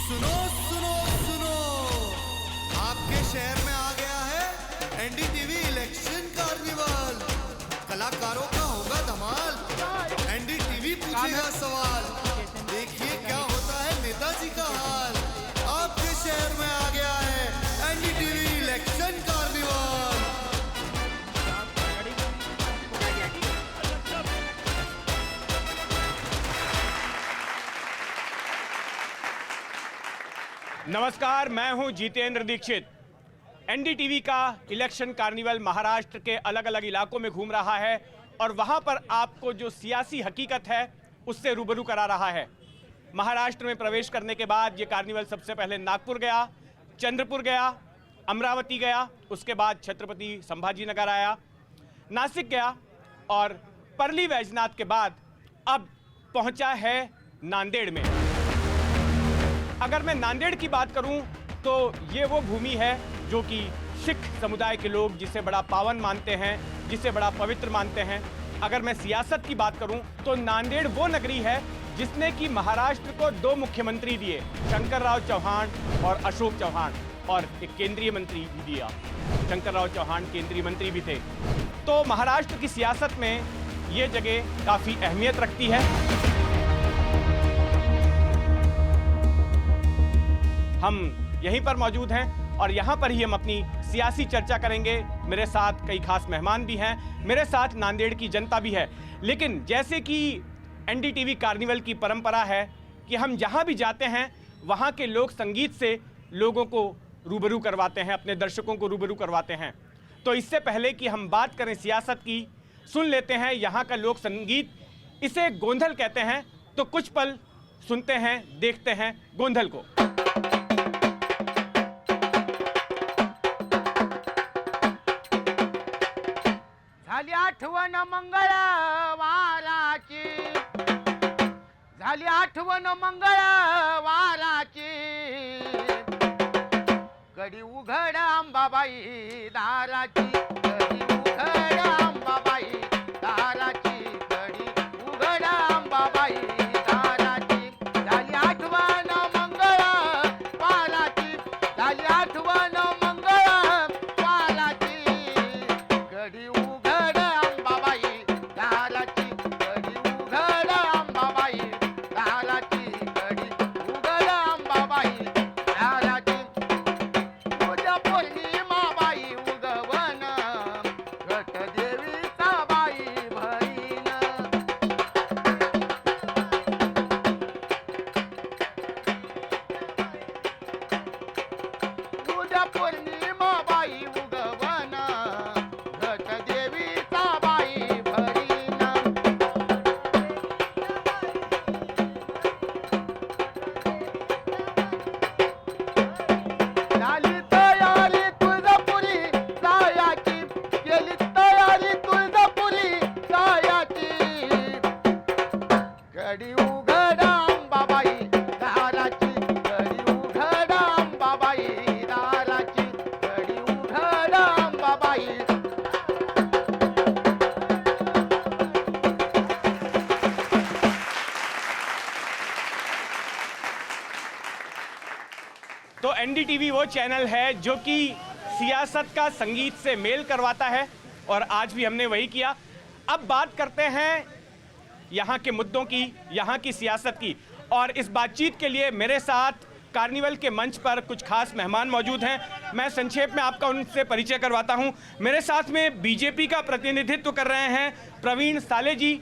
सुनो सुनो सुनो, आपके शहर में आ गया है एनडीटीवी इलेक्शन कार्निवल। कलाकारों का होगा धमाल, एनडीटीवी पूछेगा सवाल। देखिए क्या होता है नेताजी का हाल। आपके शहर में आ गया है एनडीटीवी इलेक्शन कार्निवल। नमस्कार, मैं हूं जितेंद्र दीक्षित। एनडीटीवी का इलेक्शन कार्निवल महाराष्ट्र के अलग अलग इलाकों में घूम रहा है और वहां पर आपको जो सियासी हकीकत है उससे रूबरू करा रहा है। महाराष्ट्र में प्रवेश करने के बाद ये कार्निवल सबसे पहले नागपुर गया, चंद्रपुर गया, अमरावती गया, उसके बाद छत्रपति संभाजी नगर आया, नासिक गया और परली वैजनाथ के बाद अब पहुंचा है नांदेड़ में। अगर मैं नांदेड़ की बात करूं तो ये वो भूमि है जो कि सिख समुदाय के लोग जिसे बड़ा पावन मानते हैं, जिसे बड़ा पवित्र मानते हैं। अगर मैं सियासत की बात करूं तो नांदेड़ वो नगरी है जिसने कि महाराष्ट्र को 2 मुख्यमंत्री दिए, शंकरराव चौहान और अशोक चौहान, और एक केंद्रीय मंत्री भी दिया। शंकरराव चौहान केंद्रीय मंत्री भी थे। तो महाराष्ट्र की सियासत में ये जगह काफ़ी अहमियत रखती है। हम यहीं पर मौजूद हैं और यहाँ पर ही हम अपनी सियासी चर्चा करेंगे। मेरे साथ कई खास मेहमान भी हैं, मेरे साथ नांदेड़ की जनता भी है। लेकिन जैसे कि एनडीटीवी कार्निवल की परंपरा है कि हम जहाँ भी जाते हैं वहाँ के लोक संगीत से लोगों को रूबरू करवाते हैं, अपने दर्शकों को रूबरू करवाते हैं। तो इससे पहले कि हम बात करें सियासत की, सुन लेते हैं यहाँ का लोक संगीत। इसे गोंधल कहते हैं। तो कुछ पल सुनते हैं, देखते हैं गोंधल को। झाली आठवण मंगळवाराची, झाली आठवण मंगळवाराची, कडी उघड अंबाबाई दाराची, कडी उघड अंबाबाई दाराची, कडी उघड अंबाबाई दाराची, झाली आठवण मंगळवाराची, झाली आठवण मंगळवाराची, कडी तो एनडीटीवी वो चैनल है जो कि सियासत का संगीत से मेल करवाता है और आज भी हमने वही किया। अब बात करते हैं यहाँ के मुद्दों की, यहाँ की सियासत की। और इस बातचीत के लिए मेरे साथ कार्निवल के मंच पर कुछ खास मेहमान मौजूद हैं। मैं संक्षेप में आपका उनसे परिचय करवाता हूँ। मेरे साथ में बीजेपी का प्रतिनिधित्व कर रहे हैं प्रवीण साले जी।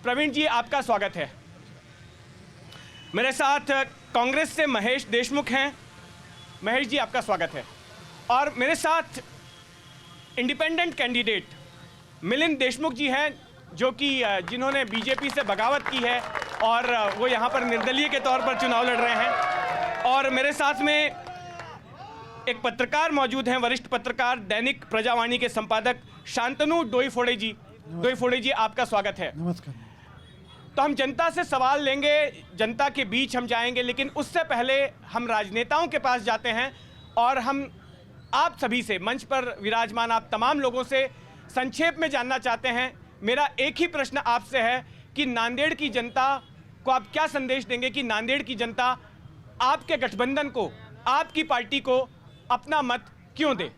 प्रवीण जी, आपका स्वागत है। मेरे साथ कांग्रेस से महेश देशमुख हैं। महेश जी, आपका स्वागत है। और मेरे साथ इंडिपेंडेंट कैंडिडेट मिलिंद देशमुख जी हैं, जो कि जिन्होंने बीजेपी से बगावत की है और वो यहाँ पर निर्दलीय के तौर पर चुनाव लड़ रहे हैं। और मेरे साथ में एक पत्रकार मौजूद हैं, वरिष्ठ पत्रकार, दैनिक प्रजावाणी के संपादक शांतनु डोईफोड़े जी। डोईफोड़े जी, आपका स्वागत है। नमस्कार। तो हम जनता से सवाल लेंगे, जनता के बीच हम जाएंगे, लेकिन उससे पहले हम राजनेताओं के पास जाते हैं और हम आप सभी से, मंच पर विराजमान आप तमाम लोगों से संक्षेप में जानना चाहते हैं। मेरा एक ही प्रश्न आपसे है कि नांदेड़ की जनता को आप क्या संदेश देंगे कि नांदेड़ की जनता आपके गठबंधन को, आपकी पार्टी को अपना मत क्यों दे?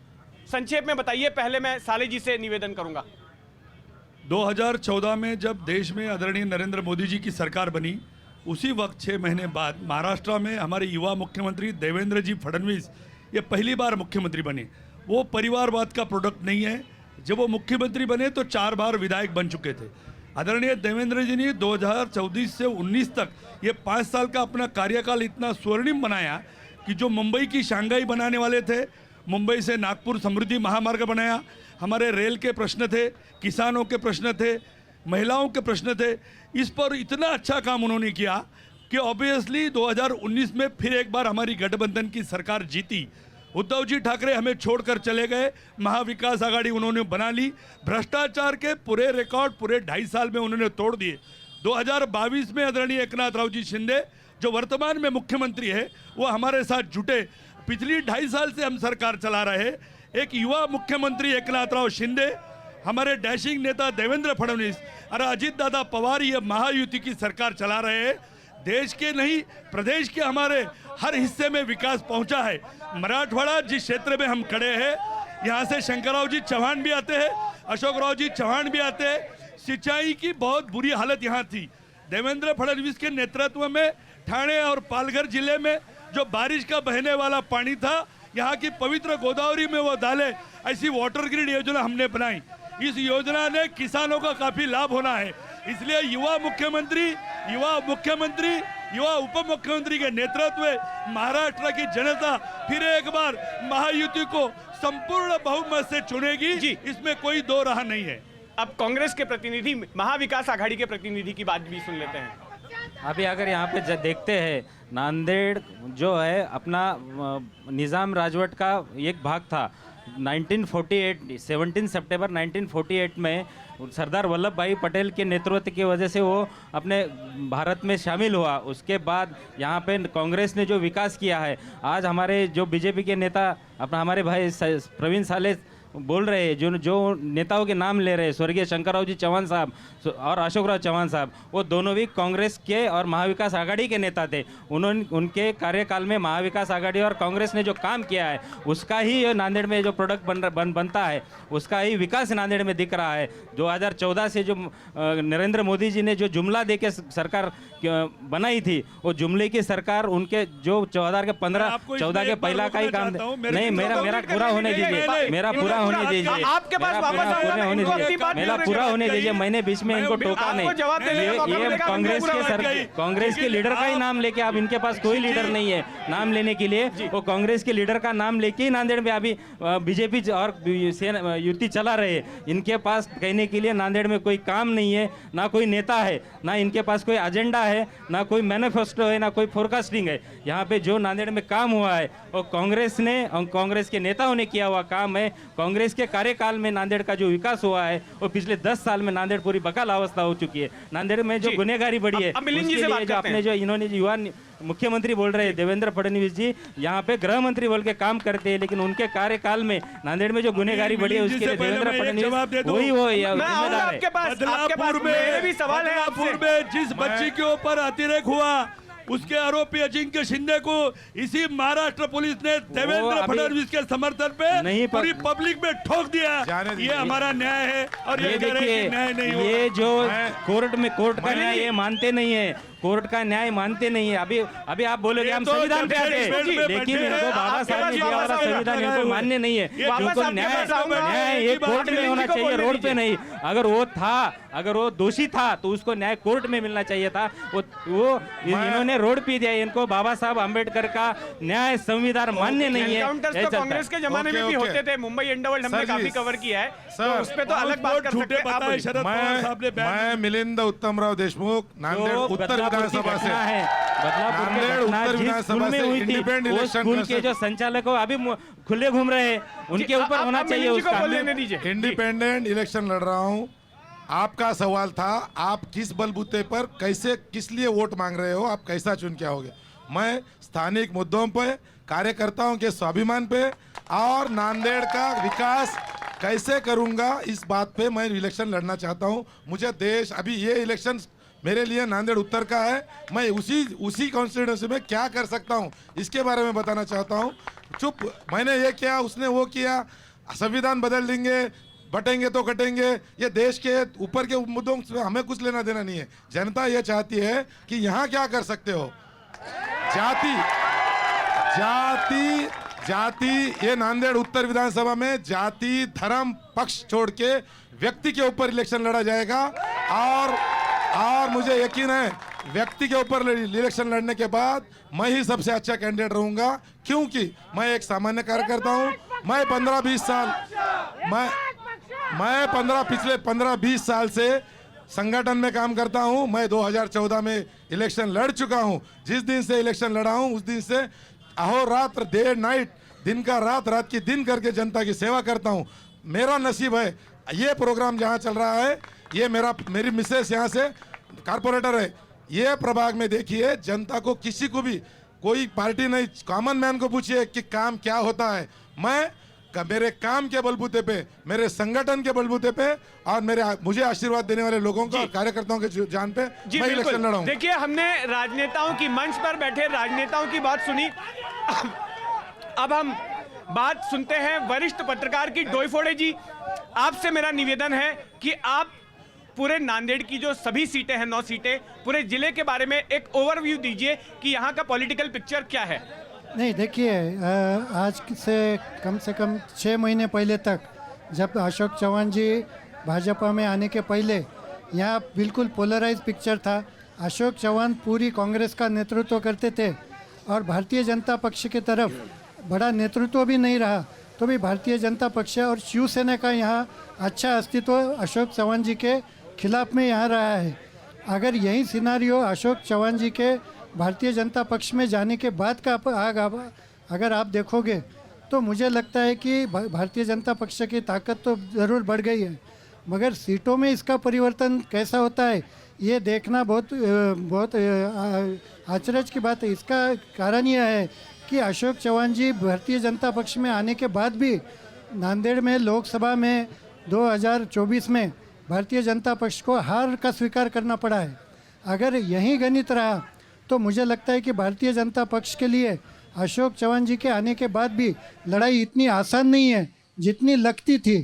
संक्षेप में बताइए। पहले मैं साले जी से निवेदन करूंगा। 2014 में जब देश में आदरणीय नरेंद्र मोदी जी की सरकार बनी, उसी वक्त 6 महीने बाद महाराष्ट्र में हमारे युवा मुख्यमंत्री देवेंद्र जी फडणवीस ये पहली बार मुख्यमंत्री बने। वो परिवारवाद का प्रोडक्ट नहीं है। जब वो मुख्यमंत्री बने तो 4 बार विधायक बन चुके थे। आदरणीय देवेंद्र जी ने 2014 से 19 तक ये 5 साल का अपना कार्यकाल इतना स्वर्णिम बनाया कि जो मुंबई की शंघाई बनाने वाले थे, मुंबई से नागपुर समृद्धि महामार्ग बनाया, हमारे रेल के प्रश्न थे, किसानों के प्रश्न थे, महिलाओं के प्रश्न थे। इस पर इतना अच्छा काम उन्होंने किया कि ऑब्वियसली 2019 में फिर एक बार हमारी गठबंधन की सरकार जीती। उद्धव जी ठाकरे हमें छोड़कर चले गए, महाविकास आघाड़ी उन्होंने बना ली। भ्रष्टाचार के पूरे रिकॉर्ड पूरे 2.5 साल में उन्होंने तोड़ दिए। 2022 में आदरणीय एकनाथ राव जी शिंदे जो वर्तमान में मुख्यमंत्री है, वो हमारे साथ जुटे। पिछली 2.5 साल से हम सरकार चला रहे। एक युवा मुख्यमंत्री एकनाथ राव शिंदे, हमारे डैशिंग नेता देवेंद्र फडणवीस और अजित दादा पवार ये महायुति की सरकार चला रहे हैं। देश के नहीं प्रदेश के हमारे हर हिस्से में विकास पहुंचा है। मराठवाड़ा जिस क्षेत्र में हम खड़े हैं, यहाँ से शंकरराव जी चौहान भी आते हैं, अशोक राव जी चौहान भी आते हैं। सिंचाई की बहुत बुरी हालत यहाँ थी। देवेंद्र फडणवीस के नेतृत्व में ठाणे और पालघर जिले में जो बारिश का बहने वाला पानी था, यहाँ की पवित्र गोदावरी में वो डाले, ऐसी वाटर ग्रिड योजना हमने बनाई। इस योजना ने किसानों का काफी लाभ होना है। इसलिए युवा मुख्यमंत्री, युवा उप मुख्यमंत्री के नेतृत्व में महाराष्ट्र की जनता फिर एक बार महायुति को संपूर्ण बहुमत से चुनेगी जी, इसमें कोई दो राह नहीं है। अब कांग्रेस के प्रतिनिधि, महाविकास आघाड़ी के प्रतिनिधि की बात भी सुन लेते हैं। अभी अगर यहाँ पे देखते हैं, नांदेड़ जो है अपना निज़ाम राजवट का एक भाग था। 17 सितंबर 1948 में सरदार वल्लभ भाई पटेल के नेतृत्व की वजह से वो अपने भारत में शामिल हुआ। उसके बाद यहाँ पे कांग्रेस ने जो विकास किया है, आज हमारे जो बीजेपी के नेता अपना हमारे भाई प्रवीण साले बोल रहे हैं, जो नेताओं के नाम ले रहे हैं, स्वर्गीय शंकरराव जी चौहान साहब और अशोकराव चौहान साहब, वो दोनों भी कांग्रेस के और महाविकास आघाड़ी के नेता थे। उनके कार्यकाल में महाविकास आघाड़ी और कांग्रेस ने जो काम किया है, उसका ही नांदेड़ में जो प्रोडक्ट बनता है, उसका ही विकास नांदेड़ में दिख रहा है। 2014 से जो नरेंद्र मोदी जी ने जो जुमला दे के सरकार बनाई थी, वो जुमले की सरकार उनके जो 2014 के पहला का ही काम नहीं। मेरा पूरा होने दीजिए, मेरा पूरा होने दीजिए, आपके पास वापस आऊंगा, मेरा पूरा होने दीजिए। मैंने बीच में इनको टोका नहीं। ये कांग्रेस के लीडर का ही नाम लेके, अब इनके पास कोई लीडर नहीं है नाम लेने के लिए। वो कांग्रेस के लीडर का नाम लेके ही नांदेड़ में अभी बीजेपी और युति चला रहे। इनके पास कहने के लिए नांदेड़ में कोई काम नहीं है, ना कोई नेता है, ना इनके पास कोई एजेंडा है, ना कोई मैनिफेस्टो है, ना कोई फोरकास्टिंग है। यहाँ पे जो नांदेड़ में काम हुआ है वो कांग्रेस ने और कांग्रेस के नेताओं ने किया हुआ काम है। कांग्रेस के कार्यकाल में नांदेड़ का जो विकास हुआ है, वो पिछले 10 साल में नांदेड़ पूरी बकाल अवस्था हो चुकी है। नांदेड़ में जो गुनहगारी बढ़ी है, उसके लिए जो आपने जो इन्होंने युवा मुख्यमंत्री बोल रहे हैं देवेंद्र फडणवीस जी, यहाँ पे गृह मंत्री बोल के काम करते हैं, लेकिन उनके कार्यकाल में नांदेड़ में जो गुनहगारी बढ़ी है, उसके लिए देवेंद्र फडणवीस वही जिम्मेदार है। बदलापुर में जिस बच्ची के ऊपर अतिरेक हुआ, उसके आरोपी अजिंक्य शिंदे को इसी महाराष्ट्र पुलिस ने देवेंद्र फडणवीस के समर्थन पे पूरी पब्लिक में ठोक दिया। ये हमारा न्याय है और ये देखिए, न्याय नहीं होगा। ये जो कोर्ट का न्याय ये मानते नहीं है, कोर्ट का न्याय मानते नहीं है। अभी आप बोलोगे हम संविधान पे आते हैं, लेकिन इनको बाबा साहब ने दिया वाला संविधान इनको मान्य नहीं है। क्योंकि न्याय ये कोर्ट में होना चाहिए, रोड पे नहीं। अगर वो दोषी था तो उसको न्याय कोर्ट में मिलना चाहिए था। वो इन्होंने रोड पे दिया। इनको बाबा साहब अम्बेडकर का न्याय संविधान मान्य नहीं है। तो कांग्रेस के जमाने में भी होते थे। मुंबई अंडरवर्ल्ड हमने काफी कवर किया है, तो उस पे तो अलग बात कर सकते हैं। मैं मिलिंद उत्तमराव देशमुख, नांदेड़ उत्तर विधानसभा से, नांदेड़ उत्तर विधानसभा से इंडिपेंडेंट इलेक्शन स्कूल के जो संचालक हो अभी खुले घूम रहे हैं, उनके ऊपर होना चाहिए उसका। इंडिपेंडेंट इलेक्शन लड़ रहा हूँ। आपका सवाल था, आप किस बलबूते पर कैसे किस लिए वोट मांग रहे हो, आप कैसा चुन के आओगे। मैं स्थानिक मुद्दों पे, कार्यकर्ताओं के स्वाभिमान पे और नांदेड़ का विकास कैसे करूंगा, इस बात पे मैं इलेक्शन लड़ना चाहता हूं। मुझे देश, अभी ये इलेक्शन मेरे लिए नांदेड़ उत्तर का है। मैं उसी कॉन्स्टिट्यूंसी में क्या कर सकता हूँ इसके बारे में बताना चाहता हूँ। चुप, मैंने ये किया, उसने वो किया, संविधान बदल देंगे, बटेंगे तो कटेंगे, ये देश के ऊपर के मुद्दों से हमें कुछ लेना देना नहीं है। जनता ये चाहती है कि यहाँ क्या कर सकते हो। जाति जाति जाति, ये नांदेड़ उत्तर विधानसभा में जाति धर्म पक्ष छोड़ के व्यक्ति के ऊपर इलेक्शन लड़ा जाएगा। और मुझे यकीन है व्यक्ति के ऊपर इलेक्शन लड़ने के बाद मैं ही सबसे अच्छा कैंडिडेट रहूंगा, क्योंकि मैं एक सामान्य कार्यकर्ता हूं। मैं 15-20 साल पिछले 15-20 साल से संगठन में काम करता हूं। मैं 2014 में इलेक्शन लड़ चुका हूं। जिस दिन से इलेक्शन लड़ा हूं उस दिन से अहोरात्र, डे नाइट, दिन का रात, रात की दिन करके जनता की सेवा करता हूं। मेरा नसीब है ये प्रोग्राम जहां चल रहा है, ये मेरी मिसेस यहाँ से कारपोरेटर है, ये प्रभाग में देखिए जनता को किसी को भी कोई पार्टी नहीं, कॉमन मैन को पूछिए कि काम क्या होता है। मेरे काम के बलबूते पे, मेरे संगठन के बलबूते पे और मुझे आशीर्वाद देने वाले लोगों का और कार्यकर्ताओं के जान पे मैं इलेक्शन लड़ा हूं। देखिए, हमने राजनेताओं की, मंच पर बैठे राजनेताओं की बात सुनी। अब हम बात सुनते हैं वरिष्ठ पत्रकार की। डोईफोड़े जी, आपसे मेरा निवेदन है कि आप पूरे नांदेड़ की जो सभी सीटें हैं, 9 सीटें, पूरे जिले के बारे में एक ओवरव्यू दीजिए कि यहाँ का पॉलिटिकल पिक्चर क्या है। नहीं, देखिए, आज से कम 6 महीने पहले तक जब अशोक चौहान जी भाजपा में आने के पहले यहाँ बिल्कुल पोलराइज पिक्चर था। अशोक चौहान पूरी कांग्रेस का नेतृत्व करते थे और भारतीय जनता पक्ष की तरफ बड़ा नेतृत्व भी नहीं रहा, तो भी भारतीय जनता पक्ष और शिवसेना का यहाँ अच्छा अस्तित्व अशोक चौहान जी के खिलाफ में यहाँ रहा है। अगर यही सिनारियो अशोक चौहान जी के भारतीय जनता पक्ष में जाने के बाद का अगर आप देखोगे तो मुझे लगता है कि भारतीय जनता पक्ष की ताकत तो ज़रूर बढ़ गई है, मगर सीटों में इसका परिवर्तन कैसा होता है ये देखना बहुत आश्चर्य की बात है। इसका कारण यह है कि अशोक चौहान जी भारतीय जनता पक्ष में आने के बाद भी नांदेड़ में लोकसभा में 2024 में भारतीय जनता पक्ष को हार का स्वीकार करना पड़ा है। अगर यही गणित रहा तो मुझे लगता है कि भारतीय जनता पक्ष के लिए अशोक चौहान जी के आने के बाद भी लड़ाई इतनी आसान नहीं है जितनी लगती थी।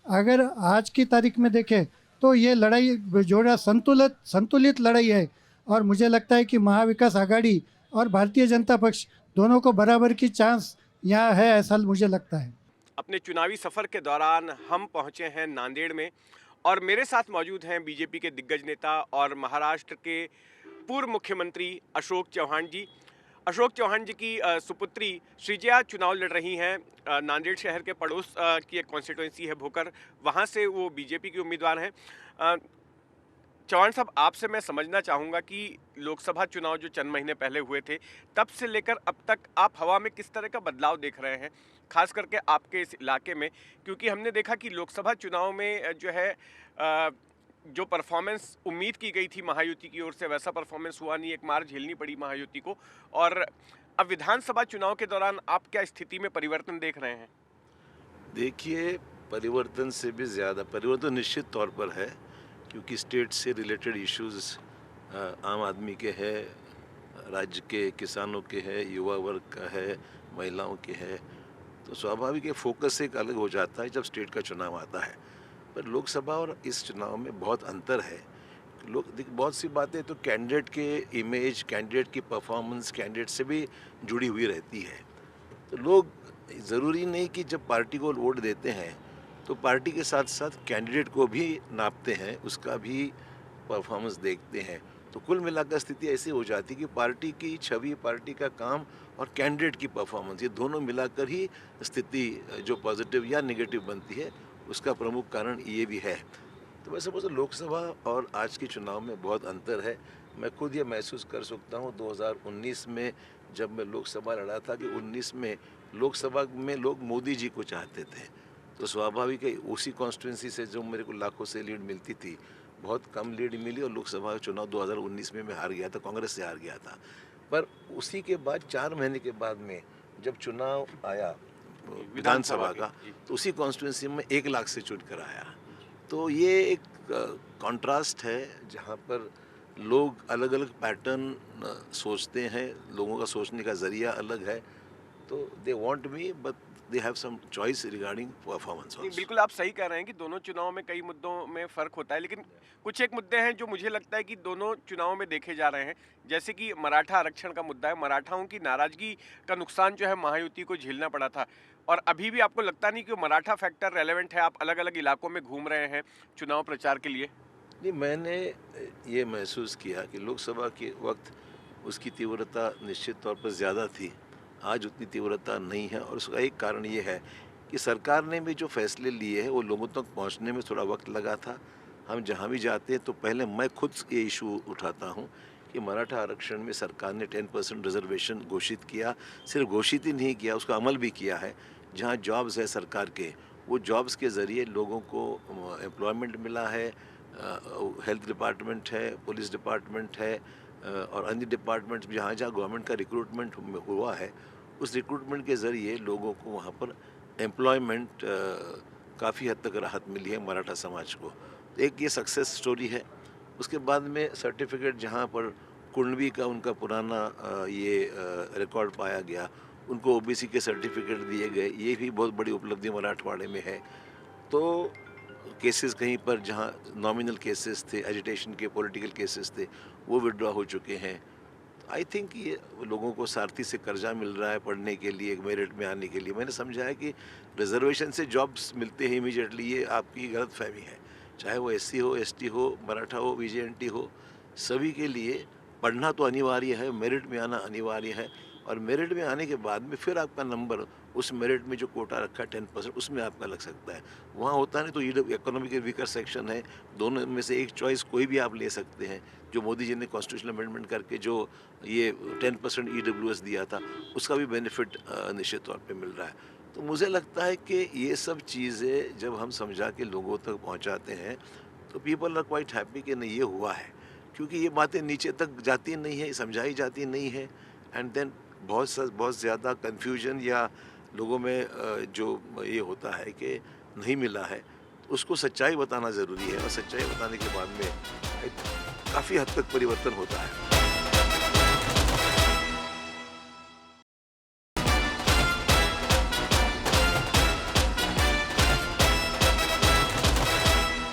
अगर आज की तारीख में देखें तो ये लड़ाई जोड़ा संतुलित लड़ाई है और मुझे लगता है कि महाविकास आघाड़ी और भारतीय जनता पक्ष दोनों को बराबर की चांस यहाँ है, ऐसा मुझे लगता है। अपने चुनावी सफ़र के दौरान हम पहुँचे हैं नांदेड़ में और मेरे साथ मौजूद हैं बीजेपी के दिग्गज नेता और महाराष्ट्र के पूर्व मुख्यमंत्री अशोक चौहान जी। अशोक चौहान जी की सुपुत्री श्रीजया चुनाव लड़ रही हैं नांदेड़ शहर के पड़ोस की एक कॉन्स्टिट्यूंसी है भोकर, वहाँ से वो बीजेपी की उम्मीदवार हैं। चौहान साहब, आपसे मैं समझना चाहूँगा कि लोकसभा चुनाव जो चंद महीने पहले हुए थे तब से लेकर अब तक आप हवा में किस तरह का बदलाव देख रहे हैं, खास करके आपके इस इलाके में, क्योंकि हमने देखा कि लोकसभा चुनाव में जो है जो परफॉर्मेंस उम्मीद की गई थी महायुति की ओर से वैसा परफॉर्मेंस हुआ नहीं, एक मार झेलनी पड़ी महायुति को। और अब विधानसभा चुनाव के दौरान आप क्या स्थिति में परिवर्तन देख रहे हैं? देखिए, परिवर्तन से भी ज़्यादा परिवर्तन निश्चित तौर पर है, क्योंकि स्टेट से रिलेटेड इश्यूज आम आदमी के है, राज्य के किसानों के है, युवा वर्ग का है, महिलाओं के है, तो स्वाभाविक है फोकस एक अलग हो जाता है जब स्टेट का चुनाव आता है। पर लोकसभा और इस चुनाव में बहुत अंतर है। बहुत सी बातें तो कैंडिडेट के इमेज, कैंडिडेट की परफॉर्मेंस कैंडिडेट से भी जुड़ी हुई रहती है। तो लोग ज़रूरी नहीं कि जब पार्टी को वोट देते हैं तो पार्टी के साथ साथ कैंडिडेट को भी नापते हैं, उसका भी परफॉर्मेंस देखते हैं। तो कुल मिलाकर स्थिति ऐसी हो जाती है कि पार्टी की छवि, पार्टी का काम और कैंडिडेट की परफॉर्मेंस, ये दोनों मिलाकर ही स्थिति जो पॉजिटिव या नेगेटिव बनती है, उसका प्रमुख कारण ये भी है। तो मैं समझता हूँ लोकसभा और आज के चुनाव में बहुत अंतर है। मैं खुद ये महसूस कर सकता हूँ 2019 में जब मैं लोकसभा लड़ा था कि 19 में लोकसभा में लोग मोदी जी को चाहते थे, तो स्वाभाविक है उसी कॉन्स्टिट्यूंसी से जो मेरे को लाखों से लीड मिलती थी, बहुत कम लीड मिली और लोकसभा का चुनाव 2019 में मैं हार गया था, कांग्रेस से हार गया था। पर उसी के बाद 4 महीने के बाद में जब चुनाव आया विधानसभा का, तो उसी कॉन्स्टिट्यूंसी में 1 लाख से चुन कर आया। तो ये एक कॉन्ट्रास्ट है जहाँ पर लोग अलग अलग पैटर्न सोचते हैं, लोगों का सोचने का ज़रिया अलग है, तो they want me but they have some choice regarding performance नहीं, आल्सो। बिल्कुल आप सही कह रहे हैं कि दोनों चुनाव में कई मुद्दों में फ़र्क होता है, लेकिन कुछ एक मुद्दे हैं जो मुझे लगता है कि दोनों चुनावों में देखे जा रहे हैं, जैसे कि मराठा आरक्षण का मुद्दा है। मराठाओं की नाराज़गी का नुकसान जो है महायुति को झेलना पड़ा था, और अभी भी आपको लगता नहीं कि वो मराठा फैक्टर रेलेवेंट है? आप अलग अलग इलाकों में घूम रहे हैं चुनाव प्रचार के लिए। नहीं, मैंने ये महसूस किया कि लोकसभा के वक्त उसकी तीव्रता निश्चित तौर पर ज़्यादा थी, आज उतनी तीव्रता नहीं है, और उसका एक कारण ये है कि सरकार ने भी जो फैसले लिए हैं वो लोगों तक पहुंचने में थोड़ा वक्त लगा था। हम जहां भी जाते हैं तो पहले मैं खुद ये इशू उठाता हूं कि मराठा आरक्षण में सरकार ने 10% रिजर्वेशन घोषित किया, सिर्फ घोषित ही नहीं किया, उसका अमल भी किया है। जहां जॉब्स है सरकार के, वो जॉब्स के ज़रिए लोगों को एम्प्लॉयमेंट मिला है, हेल्थ डिपार्टमेंट है, पुलिस डिपार्टमेंट है, और अन्य डिपार्टमेंट्स जहाँ जहाँ गवर्नमेंट का रिक्रूटमेंट हुआ है, उस रिक्रूटमेंट के ज़रिए लोगों को वहाँ पर एम्प्लॉयमेंट काफ़ी हद तक राहत मिली है मराठा समाज को। तो एक ये सक्सेस स्टोरी है। उसके बाद में सर्टिफिकेट जहाँ पर कुंडवी का उनका पुराना ये रिकॉर्ड पाया गया, उनको ओबीसी के सर्टिफिकेट दिए गए, ये भी बहुत बड़ी उपलब्धि मराठवाड़े में है। तो केसेस कहीं पर जहाँ नॉमिनल केसेस थे, एजिटेशन के पॉलिटिकल केसेस थे, वो विड्रॉ हो चुके हैं। आई थिंक ये लोगों को सारथी से कर्जा मिल रहा है पढ़ने के लिए, मेरिट में आने के लिए। मैंने समझा है कि रिजर्वेशन से जॉब्स मिलते हैं इमीडिएटली, ये आपकी गलत फहमी है। चाहे वो एससी हो, एसटी हो, मराठा हो, बीजेएनटी हो, सभी के लिए पढ़ना तो अनिवार्य है, मेरिट में आना अनिवार्य है, और मेरिट में आने के बाद में फिर आपका नंबर उस मेरिट में जो कोटा रखा है 10%, उसमें आपका लग सकता है। वहाँ होता नहीं तो इकोनॉमिक वीकर सेक्शन है, दोनों में से एक चॉइस कोई भी आप ले सकते हैं। जो मोदी जी ने कॉन्स्टिट्यूशनल अमेंडमेंट करके जो ये 10% EWS दिया था, उसका भी बेनिफिट निश्चित तौर पे मिल रहा है। तो मुझे लगता है कि ये सब चीज़ें जब हम समझा के लोगों तक पहुँचाते हैं तो पीपल आर क्वाइट हैप्पी कि नहीं ये हुआ है, क्योंकि ये बातें नीचे तक जाती नहीं है, समझाई जाती नहीं है, एंड देन बहुत ज़्यादा कन्फ्यूजन या लोगों में जो ये होता है कि नहीं मिला है, उसको सच्चाई बताना ज़रूरी है, और सच्चाई बताने के बाद में काफ़ी हद तक परिवर्तन होता है।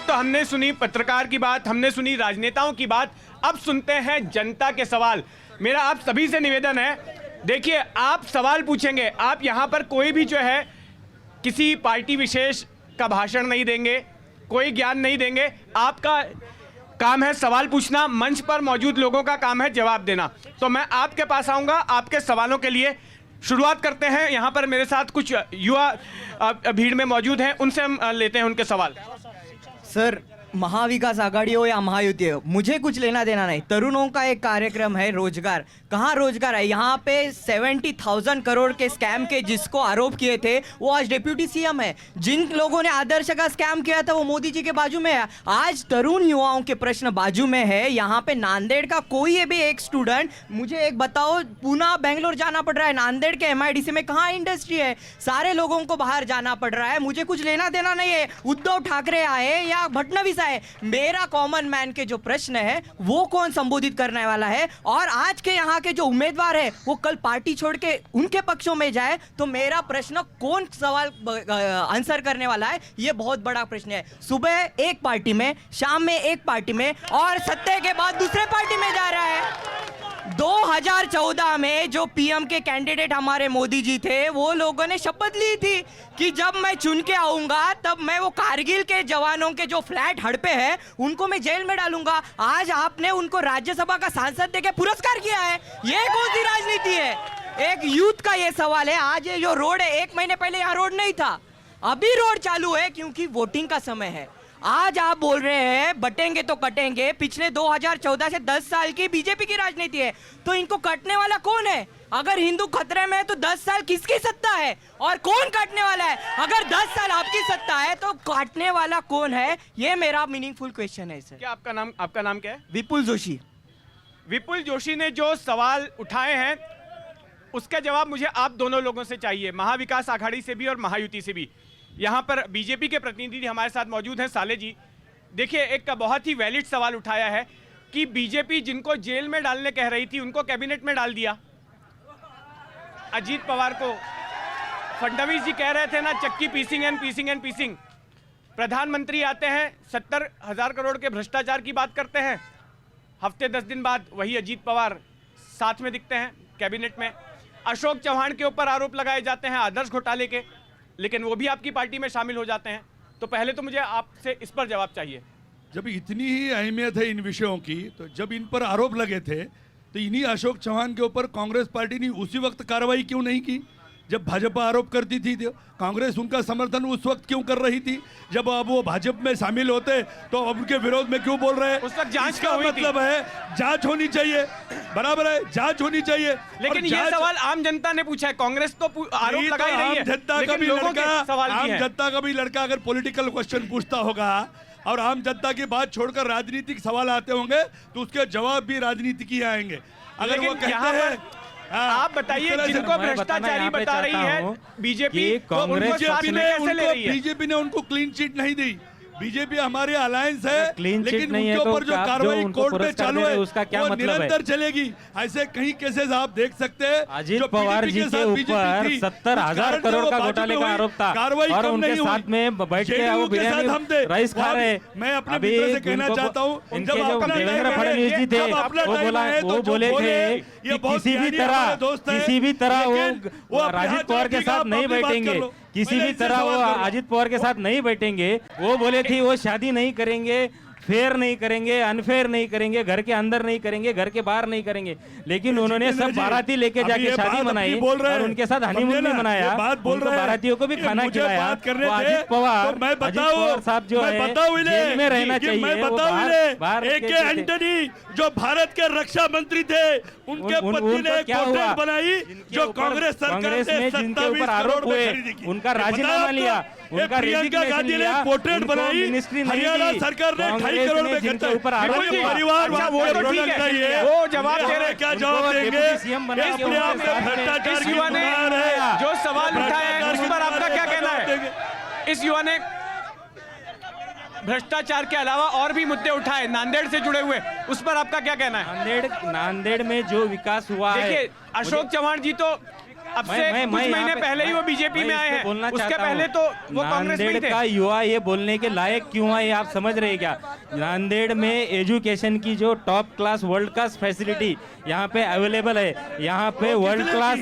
तो हमने सुनी पत्रकार की बात, हमने सुनी राजनेताओं की बात, अब सुनते हैं जनता के सवाल। मेरा आप सभी से निवेदन है, देखिए आप सवाल पूछेंगे, आप यहाँ पर कोई भी जो है किसी पार्टी विशेष का भाषण नहीं देंगे, कोई ज्ञान नहीं देंगे, आपका काम है सवाल पूछना, मंच पर मौजूद लोगों का काम है जवाब देना। तो मैं आपके पास आऊँगा आपके सवालों के लिए। शुरुआत करते हैं, यहाँ पर मेरे साथ कुछ युवा भीड़ में मौजूद हैं, उनसे हम लेते हैं उनके सवाल। सर, महाविकास आघाड़ी हो या महायुति हो, मुझे कुछ लेना देना नहीं। तरुणों का एक कार्यक्रम है रोजगार, कहाँ रोजगार है? यहाँ पे 70,000 करोड़ के स्कैम के जिसको आरोप किए थे वो आज डिप्यूटी सीएम है। जिन लोगों ने आदर्श का स्कैम किया था वो मोदी जी के बाजू में है। आज तरुण युवाओं के प्रश्न बाजू में है। यहाँ पे नांदेड़ का कोई भी एक स्टूडेंट, मुझे एक बताओ, पुणे बेंगलोर जाना पड़ रहा है, नांदेड़ के MIDC में कहाँ इंडस्ट्री है? सारे लोगों को बाहर जाना पड़ रहा है। मुझे कुछ लेना देना नहीं है उद्धव ठाकरे आए या फडणवीस आए। मेरा कॉमन मैन के जो प्रश्न है वो कौन संबोधित करने वाला है, और आज के यहाँ के जो उम्मीदवार है वो कल पार्टी छोड़ के उनके पक्षों में जाए तो मेरा प्रश्न कौन सवाल आंसर करने वाला है, ये बहुत बड़ा प्रश्न है। सुबह एक पार्टी में, शाम में एक पार्टी में, और सत्ते के बाद दूसरे पार्टी में जा रहा है। 2014 में जो PM के कैंडिडेट हमारे मोदी जी थे, वो लोगों ने शपथ ली थी कि जब मैं चुन के आऊंगा तब मैं वो कारगिल के जवानों के जो फ्लैट हड़पे हैं उनको मैं जेल में डालूंगा। आज आपने उनको राज्यसभा का सांसद देके पुरस्कार किया है, ये कौन सी राजनीति है? एक यूथ का ये सवाल है। आज ये जो रोड है, 1 महीने पहले यहाँ रोड नहीं था, अभी रोड चालू है क्योंकि वोटिंग का समय है। आज आप बोल रहे हैं बटेंगे तो कटेंगे, पिछले 2014 से 10 साल की बीजेपी की राजनीति है, तो इनको काटने वाला कौन है? अगर हिंदू खतरे में है तो 10 साल किसकी सत्ता है और कौन काटने वाला है? अगर 10 साल आपकी सत्ता है तो काटने वाला कौन है? ये मेरा मीनिंगफुल क्वेश्चन है सर। क्या आपका नाम क्या है? विपुल जोशी। विपुल जोशी ने जो सवाल उठाए हैं उसका जवाब मुझे आप दोनों लोगों से चाहिए, महाविकास आघाड़ी से भी और महायुति से भी। यहाँ पर बीजेपी के प्रतिनिधि हमारे साथ मौजूद हैं, साले जी। देखिए, एक का बहुत ही वैलिड सवाल उठाया है कि बीजेपी जिनको जेल में डालने कह रही थी उनको कैबिनेट में डाल दिया। अजीत पवार को फडणवीस जी कह रहे थे ना, चक्की पीसिंग एंड पीसिंग एंड पीसिंग। प्रधानमंत्री आते हैं, 70,000 करोड़ के भ्रष्टाचार की बात करते हैं, हफ्ते 10 दिन बाद वही अजीत पवार साथ में दिखते हैं कैबिनेट में। अशोक चौहान के ऊपर आरोप लगाए जाते हैं आदर्श घोटाले के, लेकिन वो भी आपकी पार्टी में शामिल हो जाते हैं। तो पहले तो मुझे आपसे इस पर जवाब चाहिए। जब इतनी ही अहमियत है इन विषयों की, तो जब इन पर आरोप लगे थे तो इन्हीं अशोक चौहान के ऊपर कांग्रेस पार्टी ने उसी वक्त कार्रवाई क्यों नहीं की? जब भाजपा आरोप करती थी तो कांग्रेस उनका समर्थन उस वक्त क्यों कर रही थी? जब अब वो भाजपा में शामिल होते तो अब उनके विरोध में क्यों बोल रहे हैं? उस वक्त जांच का मतलब है जांच होनी चाहिए, बराबर है, जांच होनी चाहिए। लेकिन ये सवाल आम जनता ने पूछा है, कांग्रेस तो आरोप लगा ही रही है, लेकिन लोगों के सवाल भी हैं। आम जनता का भी लड़का अगर पॉलिटिकल क्वेश्चन पूछता होगा और आम जनता की बात छोड़कर राजनीतिक सवाल आते होंगे तो उसके जवाब भी राजनीतिक ही आएंगे। अगर वो कहते हैं आप बताइए, जिनको भ्रष्टाचारी बता रही है बीजेपी, बीजेपी ने उनको क्लीन चिट नहीं दी। बीजेपी हमारे अलायंस है, क्लीन चिट लेकिन नहीं है उनके तो ऊपर जो आप कार्रवाई जो उनको कोर्ट में पुरस्कार चालू दे रहे है हैं, उसका क्या वो मतलब है? निरंतर चलेगी। ऐसे कई केसेस आप देख सकते हैं। अजीत जो पवार PDP जी के साथ BJP ऊपर थी, 70,000 उस कारण करोड़ से का वो घोटाले का भाजपा आरोप था, कार्रवाई और कम उनके नहीं साथ हुई। में बैठ के JDU वो के साथ हम थे, बिरयानी राइस खा वहाँ रहे। मैं अपने अभी मित्र से कहना उनको- चाहता हूँ, इनके जब जो अपना देवेंद्र टाइम फडणवीस है, जी थे, जब अपना वो टाइम है, तो वो जो बोले थे ये कि बहुत किसी भी ज्ञानी हमारे तरह दोस्त हैं, किसी भी तरह लेकिन वो वो अपने अजित हाथ पवार के रखिएगा, साथ आप नहीं अपनी बात बैठेंगे, कर लो। किसी मैं भी इनसे तरह वो सवाल कर रहा हूं। अजित पवार के साथ नहीं बैठेंगे। वो बोले थे वो शादी नहीं करेंगे, फेयर नहीं करेंगे, अनफेयर नहीं करेंगे, घर के अंदर नहीं करेंगे, घर के बाहर नहीं करेंगे, लेकिन उन्होंने सब बाराती लेके जाके शादी मनाई और उनके साथ हनीमून भी मनाया। उनको बारातियों को भी खाना खिलाया। वो अजित पवार साहब जो है जेल में रहना चाहिए, वो बाहर एंटनी जो भारत के रक्षा मंत्री थे, उनके पत्नी ने एक पोर्ट्रेट बनाई जो कांग्रेस कांग्रेस में जिनके ऊपर आरोप हुए उनका राजीनामा लिया, उनका प्रियंका गांधी ने पोर्ट्रेट बनाई, हरियाणा सरकार ने 2.5 करोड़ में जिनके ऊपर आरोप विपुल जी, हुआ। परिवार अच्छा, वो तो ठीक है, वो जवाब दे रहे हैं। क्या जवाब देंगे? सीएम बना के अपने आप में भ्रष्टाचार इस की युवा ने बुखार है। जो सवाल उठाया है उस पर आपका क्या कहना है? इस युवा ने भ्रष्टाचार के अलावा और भी मुद्दे उठाए नांदेड़ से जुड़े हुए, उस पर आपका क्या कहना है? नांदेड़ में जो विकास हुआ है, देखिए अशोक चौहान जी तो अब से कुछ महीने पहले ही वो बीजेपी में आए हैं, उसके पहले तो वो कांग्रेस में ही थे। नांदेड़ का युवा ये बोलने के लायक क्यों है, ये आप समझ रहे हैं क्या? नांदेड़ में एजुकेशन की जो top class world class facility यहाँ पे अवेलेबल है, यहाँ पे वर्ल्ड क्लास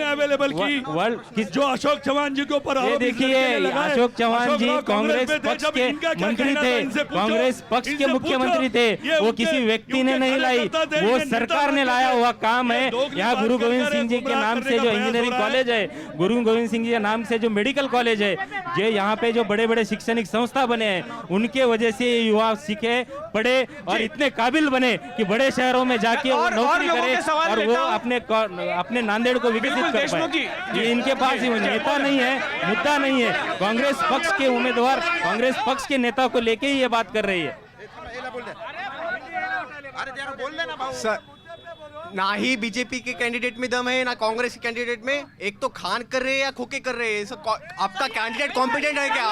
अवेलेबल की वर्ल्ड जो अशोक चौहान जी के ऊपर ये देखिए, अशोक चौहान जी कांग्रेस पक्ष के मंत्री थे, कांग्रेस पक्ष के मुख्यमंत्री थे, वो किसी व्यक्ति ने नहीं लाई, वो सरकार ने लाया हुआ काम है। यहाँ गुरु गोविंद सिंह जी के नाम से जो इंजीनियरिंग कॉलेज है, गुरु गोविंद सिंह जी के नाम से जो मेडिकल कॉलेज है, जो यहाँ पे जो बड़े बड़े शैक्षणिक संस्था बने हैं, उनके वजह से युवा सीखे, पढ़े और इतने काबिल बने कि बड़े शहरों में जाके वो नौकरी करे और वो अपने नांदेड़ को विकसित कर पाए। ये इनके पास ही नेता नहीं है, मुद्दा नहीं है। कांग्रेस पक्ष के उम्मीदवार कांग्रेस पक्ष के नेता को लेके ही ये बात कर रही है। ना ही बीजेपी के कैंडिडेट में दम है, ना कांग्रेस के कैंडिडेट में। एक तो खान कर रहे हैं या खोके कर रहे हैं। आपका कैंडिडेट कॉम्पिटेंट है क्या?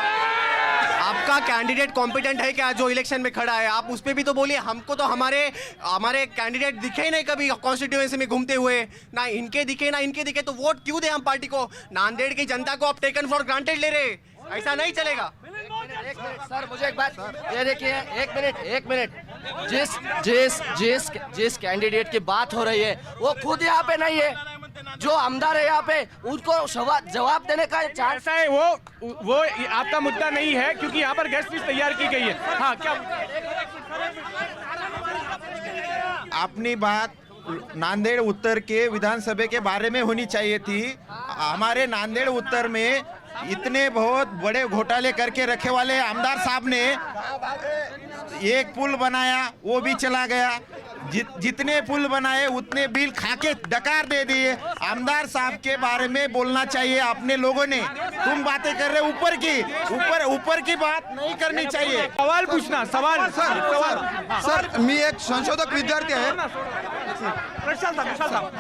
आपका कैंडिडेट कॉम्पिटेंट है क्या जो इलेक्शन में खड़ा है? आप उस पर भी तो बोलिए। हमको तो हमारे कैंडिडेट दिखे ही नहीं कभी कॉन्स्टिट्यूएंसी में घूमते हुए, ना इनके दिखे ना इनके दिखे, तो वोट क्यों दे हम पार्टी को? नांदेड़ की जनता को आप टेकन फॉर ग्रांटेड ले रहे, ऐसा नहीं चलेगा। सर मुझे एक बात ये देखिए, एक मिनट जिस कैंडिडेट की बात हो रही है वो खुद यहाँ पे नहीं है, जो आमदार है यहाँ पे उनको जवाब देने का चांस ऐसा है। वो आपका मुद्दा नहीं है क्योंकि यहाँ पर गेस्ट लिस्ट तैयार की गई है। हाँ, क्या अपनी बात नांदेड़ उत्तर के विधानसभा के बारे में होनी चाहिए थी। हमारे नांदेड़ उत्तर में इतने बहुत बड़े घोटाले करके रखे वाले आमदार साहब ने एक पुल बनाया, वो भी चला गया। जितने पुल बनाए उतने बिल खाके डकार दे दिए। आमदार साहब के बारे में बोलना चाहिए अपने लोगों ने। तुम बातें कर रहे ऊपर की बात नहीं करनी चाहिए। सवाल पूछना, सवाल सर मी एक संशोधक विद्यार्थी आहे।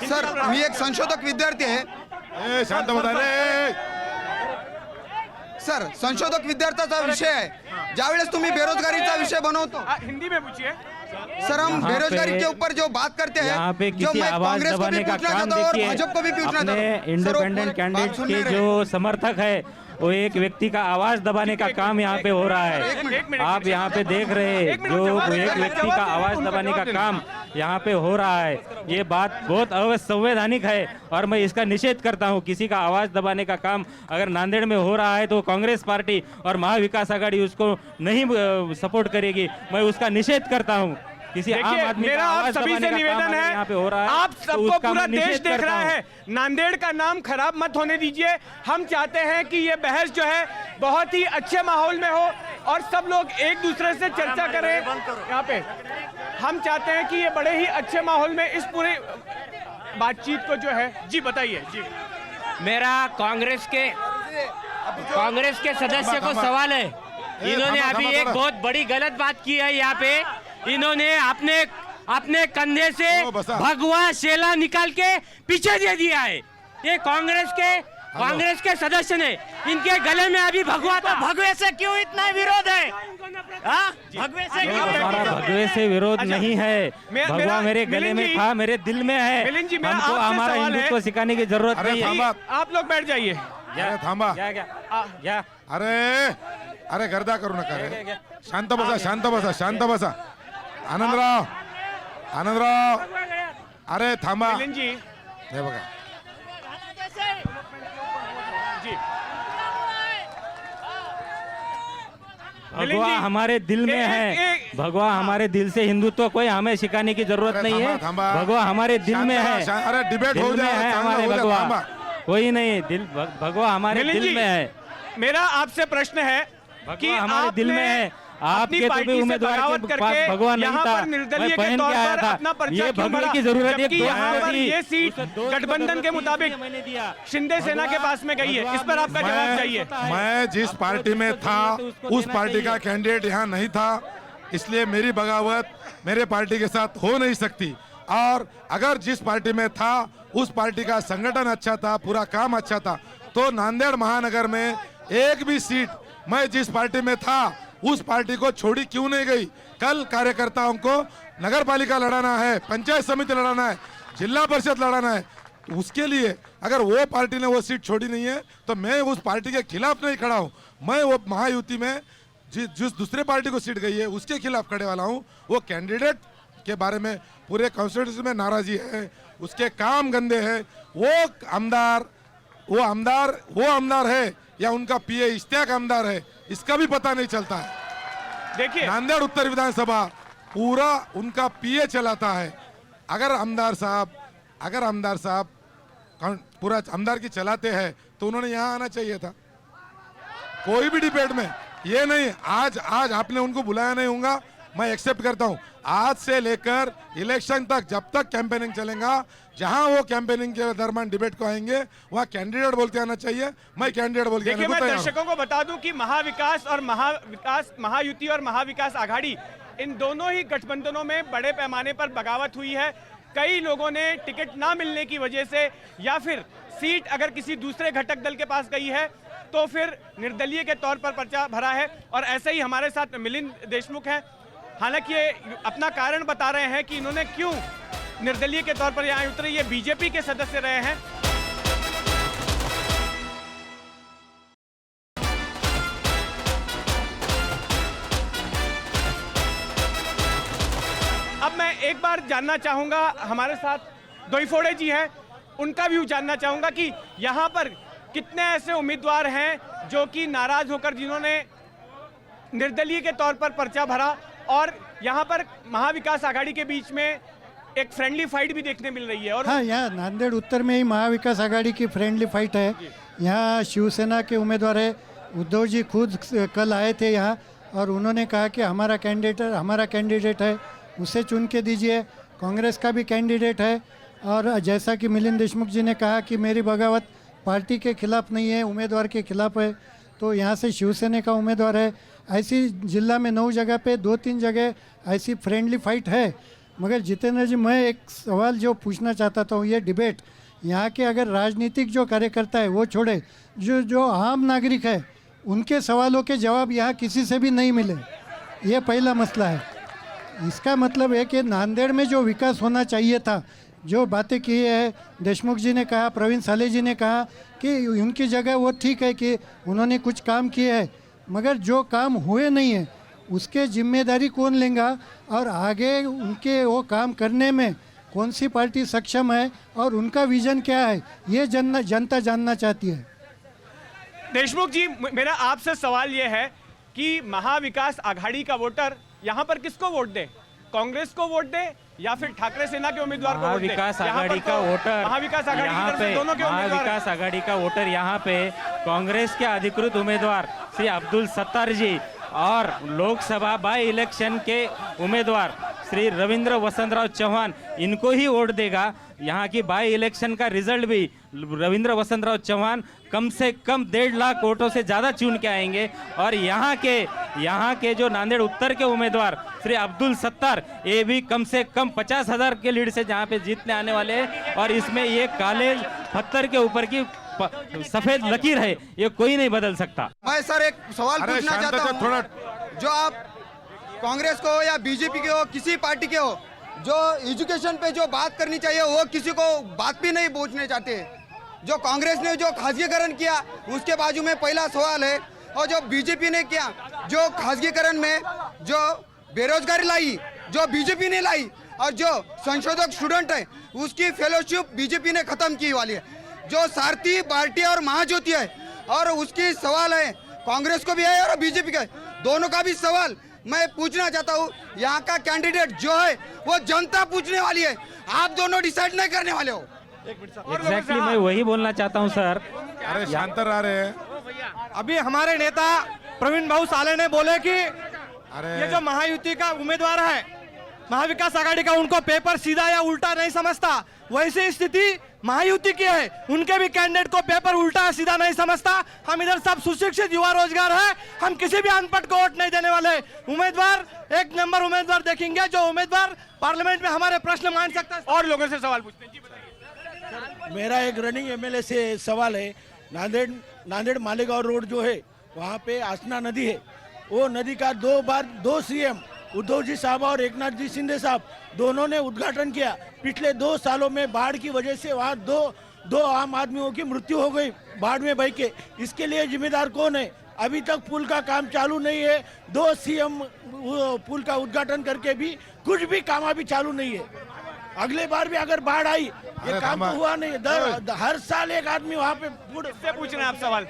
सर मी एक संशोधक विद्यार्थी आहे। शांत होता रे। सर संशोधक विद्यार्थ्याचा विषय आहे, ज्यावेळेस तुम्ही बेरोजगारीचा विषय बनवतो। हिंदी में पूछिए। सर हम यहाँ बेरोजगारी पे- के ऊपर जो बात करते हैं, यहाँ पे जो किसी मैं आवाज कांग्रेस को भी दबाने का पूछना काम चाहता हूँ और देखिए, भाजपा को भी पूछना चाहता अपने हूँ। सर, वो इंडिपेंडेंट बात कैंडिडेट सुन के नहीं रहे। जो समर्थक है वो एक व्यक्ति का आवाज दबाने का काम यहाँ पे हो रहा है। आप यहाँ पे देख रहे हैं जो एक व्यक्ति का आवाज दबाने का काम यहाँ पे हो रहा है। ये बात बहुत असंवैधानिक है और मैं इसका निषेध करता हूँ। किसी का आवाज दबाने का काम अगर नांदेड़ में हो रहा है तो कांग्रेस पार्टी और महाविकास आघाड़ी उसको नहीं सपोर्ट करेगी। मैं उसका निषेध करता हूँ। किसी आम देखिए, आदमी का मेरा आप आवाज सभी दबाने से का काम निवेदन अगर यहाँ पे हो रहा है, है आप तो सबको उसका पूरा मैं देश निषेध देख करता रहा हूँ। है। नांदेड़ का नाम खराब मत होने दीजिए। हम चाहते हैं कि ये बहस जो है बहुत ही अच्छे माहौल में हो और सब लोग एक दूसरे से चर्चा करें। यहाँ पे हम चाहते हैं कि ये बड़े ही अच्छे माहौल में इस पूरे बातचीत को जो है, जी बताइए। जी, मेरा कांग्रेस के सदस्य को सवाल है। इन्होंने अभी एक बहुत बड़ी गलत बात की है। यहाँ पे इन्होंने अपने कंधे से भगवा शेला निकाल के पीछे दे दिया है। ये कांग्रेस के सदस्य ने इनके गले में अभी भगवा था। भगवे से क्यों इतना विरोध है? भगवे से क्यों? हमारा भगवे से विरोध नहीं है। भगवा मेरे गले में था, मेरे दिल में है। मिलिंद जी, मेरा हमको आपसे हमारा सवाल है। हिंदुत्व सिखाने की जरूरत नहीं है। आप लोग बैठ जाइए। अरे थांबा. क्या? अरे गर्दा करू नका रे. शांत बसा. आनंदराव. अरे थांबा. मिलिंद जी, हे बघा. जी, भगवा हमारे दिल में है। भगवा हमारे दिल से हिंदुत्व कोई हमें सिखाने की जरूरत नहीं है। भगवा हमारे दिल में है। अरे डिबेट हो दिल में जाए. है हमारे भगवा। कोई नहीं, दिल भगवा हमारे दिल में है। मेरा आपसे प्रश्न है कि हमारे दिल में है। अपनी आपके तो पार्टी भी से उम्मीदवार बगावत के करके पास भगवा नहीं यहाँ था। पर निर्दलीय मैं के पहन तौर के आया पर था। अपना पर्चा ये क्यों भगवे भरा? की जरूरत जबकि यहाँ पर ये सीट है। गठबंधन के मुताबिक शिंदे सेना के पास में गई है। इस पर आपका जवाब चाहिए। मैं जिस पार्टी में था उस पार्टी का कैंडिडेट यहाँ नहीं था, इसलिए मेरी बगावत मेरे पार्टी के साथ हो नहीं सकती। और अगर जिस पार्टी में था उस पार्टी का संगठन अच्छा था, पूरा काम अच्छा था, तो नांदेड़ महानगर में एक भी सीट मैं जिस पार्टी में था उस पार्टी को छोड़ी क्यों नहीं गई। कल कार्यकर्ताओं को नगर पालिका लड़ाना है, पंचायत समिति लड़ाना है, जिला परिषद लड़ाना है। उसके लिए अगर वो पार्टी ने वो सीट छोड़ी नहीं है तो मैं उस पार्टी के खिलाफ नहीं खड़ा हूँ। मैं वो महायुति में जिस दूसरे पार्टी को सीट गई है उसके खिलाफ खड़े वाला हूँ। वो कैंडिडेट के बारे में पूरे कॉन्स्टिट्यूंसी में नाराजी है, उसके काम गंदे हैं। वो आमदार है या उनका पीए इश्तियाक आमदार है, इसका भी पता नहीं चलता है। देखिए, नांदेड़ उत्तर विधानसभा पूरा उनका पीए चलाता है। अगर आमदार साहब पूरा आमदार की चलाते हैं तो उन्होंने यहाँ आना चाहिए था। कोई भी डिबेट में ये नहीं, आज आपने उनको बुलाया नहीं होगा, मैं एक्सेप्ट करता हूँ। आज से लेकर इलेक्शन तक जब तक कैंपेनिंग चलेगा, जहां वो कैंपेनिंग के दरमियान डिबेट को आएंगे वहां कैंडिडेट बोल के आना चाहिए। मैं कैंडिडेट बोल के देखिए, मैं दर्शकों को बता दूं कि महायुति और महाविकास आघाड़ी, इन दोनों ही गठबंधनों में बड़े पैमाने पर बगावत हुई है। कई लोगों ने टिकट ना मिलने की वजह से या फिर सीट अगर किसी दूसरे घटक दल के पास गई है तो फिर निर्दलीय के तौर पर पर्चा भरा है। और ऐसे ही हमारे साथ मिलिंद देशमुख हैं। हालांकि ये अपना कारण बता रहे हैं कि इन्होंने क्यों निर्दलीय के तौर पर यहाँ उतरे। ये बीजेपी के सदस्य रहे हैं। अब मैं एक बार जानना चाहूंगा, हमारे साथ दोईफोड़े जी हैं, उनका व्यू जानना चाहूंगा कि यहाँ पर कितने ऐसे उम्मीदवार हैं जो कि नाराज होकर जिन्होंने निर्दलीय के तौर पर पर्चा भरा, और यहाँ पर महाविकास आघाड़ी के बीच में एक फ्रेंडली फाइट भी देखने मिल रही है। और हाँ, यहाँ नांदेड़ उत्तर में ही महाविकास आघाड़ी की फ्रेंडली फाइट है। यहाँ शिवसेना के उम्मीदवार है, उद्धव जी खुद कल आए थे यहाँ और उन्होंने कहा कि हमारा कैंडिडेट है, उसे चुन के दीजिए। कांग्रेस का भी कैंडिडेट है और जैसा कि मिलिंद देशमुख जी ने कहा कि मेरी बगावत पार्टी के खिलाफ नहीं है, उम्मीदवार के खिलाफ है, तो यहाँ से शिवसेना का उम्मीदवार है। ऐसी जिला में 9 जगह पे 2-3 जगह ऐसी फ्रेंडली फाइट है। मगर जितेंद्र जी, मैं एक सवाल जो पूछना चाहता था, ये डिबेट यहाँ के अगर राजनीतिक जो कार्यकर्ता है वो छोड़े, जो आम नागरिक है उनके सवालों के जवाब यहाँ किसी से भी नहीं मिले, ये पहला मसला है। इसका मतलब है कि नांदेड़ में जो विकास होना चाहिए था, जो बातें की है देशमुख जी ने कहा, प्रवीण साले जी ने कहा कि उनकी जगह वो ठीक है कि उन्होंने कुछ काम किए हैं, मगर जो काम हुए नहीं है उसके जिम्मेदारी कौन लेगा और आगे उनके वो काम करने में कौन सी पार्टी सक्षम है और उनका विजन क्या है, ये जनता जानना चाहती है। देशमुख जी, मेरा आपसे सवाल ये है कि महाविकास आघाड़ी का वोटर यहाँ पर किसको वोट दे? कांग्रेस को वोट दे या फिर ठाकरे सेना के उम्मीदवार को वोट दे? महाविकास आघाड़ी का वोटर महाविकास आघाड़ी यहाँ की तरफ से दोनों के उम्मीदवार हैं। महाविकास आघाड़ी का वोटर यहाँ पे कांग्रेस के अधिकृत उम्मीदवार श्री अब्दुल सत्तार जी और लोकसभा बाई इलेक्शन के उम्मीदवार श्री रविंद्र वसंतराव चौहान, इनको ही वोट देगा। यहाँ की बाई इलेक्शन का रिजल्ट भी रविंद्र वसंतराव चौहान कम से कम 1.5 लाख वोटों से ज़्यादा चुन के आएंगे और यहाँ के जो नांदेड़ उत्तर के उम्मीदवार श्री अब्दुल सत्तार, ये भी कम से कम 50,000 के लीड से जहाँ पे जीतने आने वाले हैं। और इसमें ये काले पत्थर के ऊपर की सफेद लकीर है, ये कोई नहीं बदल सकता। मैं सर एक सवाल पूछना चाहता हूँ, जो आप कांग्रेस को या बीजेपी के हो, किसी पार्टी के हो, जो एजुकेशन पे जो बात करनी चाहिए वो किसी को बात भी नहीं पूछने चाहते। जो कांग्रेस ने जो खासगीकरण किया उसके बाजू में पहला सवाल है, और जो बीजेपी ने किया जो खासगीकरण में जो बेरोजगारी लाई जो बीजेपी ने लाई, और जो संशोधक स्टूडेंट है उसकी फेलोशिप बीजेपी ने खत्म की वाली है। जो सारथी पार्टी और महाज्योति है और उसकी सवाल है कांग्रेस को भी है और बीजेपी का है, दोनों का भी सवाल मैं पूछना चाहता हूँ। यहाँ का कैंडिडेट जो है वो जनता पूछने वाली है, आप दोनों डिसाइड नहीं करने वाले हो। एग्जैक्टली मैं वही बोलना चाहता हूँ सर। अरे शांत रह रहे हैं। अभी हमारे नेता प्रवीण भाऊ साले ने बोले कि ये जो महायुति का उम्मीदवार है महाविकास आघाड़ी का, उनको पेपर सीधा या उल्टा नहीं समझता, वैसी स्थिति महायुति की है, उनके भी कैंडिडेट को पेपर उल्टा सीधा नहीं समझता। हम इधर सब सुशिक्षित युवा रोजगार है, हम किसी भी अनपढ़ को वोट नहीं देने वाले। उम्मीदवार एक नंबर उम्मीदवार देखेंगे, जो उम्मीदवार पार्लियामेंट में हमारे प्रश्न मान सकता है। और लोगों से सवाल पूछते हैं जी, बताइए। मेरा एक रनिंग एमएलए से सवाल है। नांदेड़ मालेगांव रोड जो है वहाँ पे आसना नदी है, वो नदी का 2 बार 2 सीएम उद्धव जी साहब और एकनाथ जी शिंदे साहब दोनों ने उद्घाटन किया। पिछले 2 सालों में बाढ़ की वजह से वहाँ दो आम आदमियों की मृत्यु हो गई बाढ़ में बह के। इसके लिए जिम्मेदार कौन है? अभी तक पुल का काम चालू नहीं है। 2 सीएम पुल का उद्घाटन करके भी कुछ भी काम अभी चालू नहीं है। अगले बार भी अगर बाढ़ आई ये काम तो हुआ नहीं। हर साल एक आदमी वहाँ पे पूछना है आप सवाल।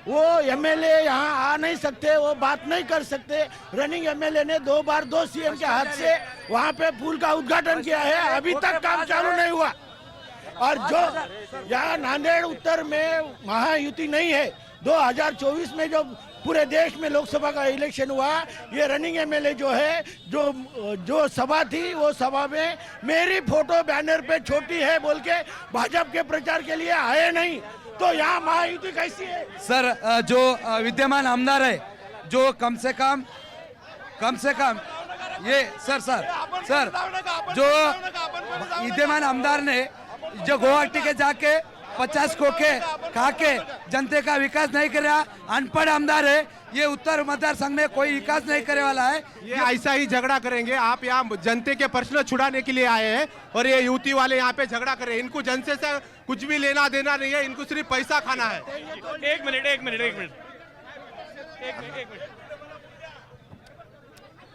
वो एमएलए यहाँ आ नहीं सकते, वो बात नहीं कर सकते। रनिंग एमएलए ने 2 बार 2 सीएम के हाथ से वहाँ पे पुल का उद्घाटन किया है, अभी तक काम चालू नहीं हुआ। और जो यहाँ नांदेड़ उत्तर में महायुति नहीं है, 2024 में जो पूरे देश में लोकसभा का इलेक्शन हुआ, ये रनिंग एमएलए जो है जो सभा थी वो सभा में मेरी फोटो बैनर पे छोटी है बोल के भाजपा के प्रचार के लिए आए नहीं, तो यहाँ महायुति कैसी है? सर जो विद्यमान आमदार है, जो कम से कम ये सर जो विद्यमान आमदार ने जो गुवाहाटी के जाके 50 खोखे खा के जनते का विकास नहीं कर रहा, अनपढ़ आमदार है, ये उत्तर मतदार संघ में कोई विकास नहीं करने वाला है। ये ऐसा ही झगड़ा करेंगे। आप यहाँ जनते के प्रश्न छुड़ाने के लिए आए हैं और ये युवती वाले यहाँ पे झगड़ा कर रहे हैं। इनको जनते से कुछ भी लेना देना नहीं है, इनको सिर्फ पैसा खाना है। एक मिनट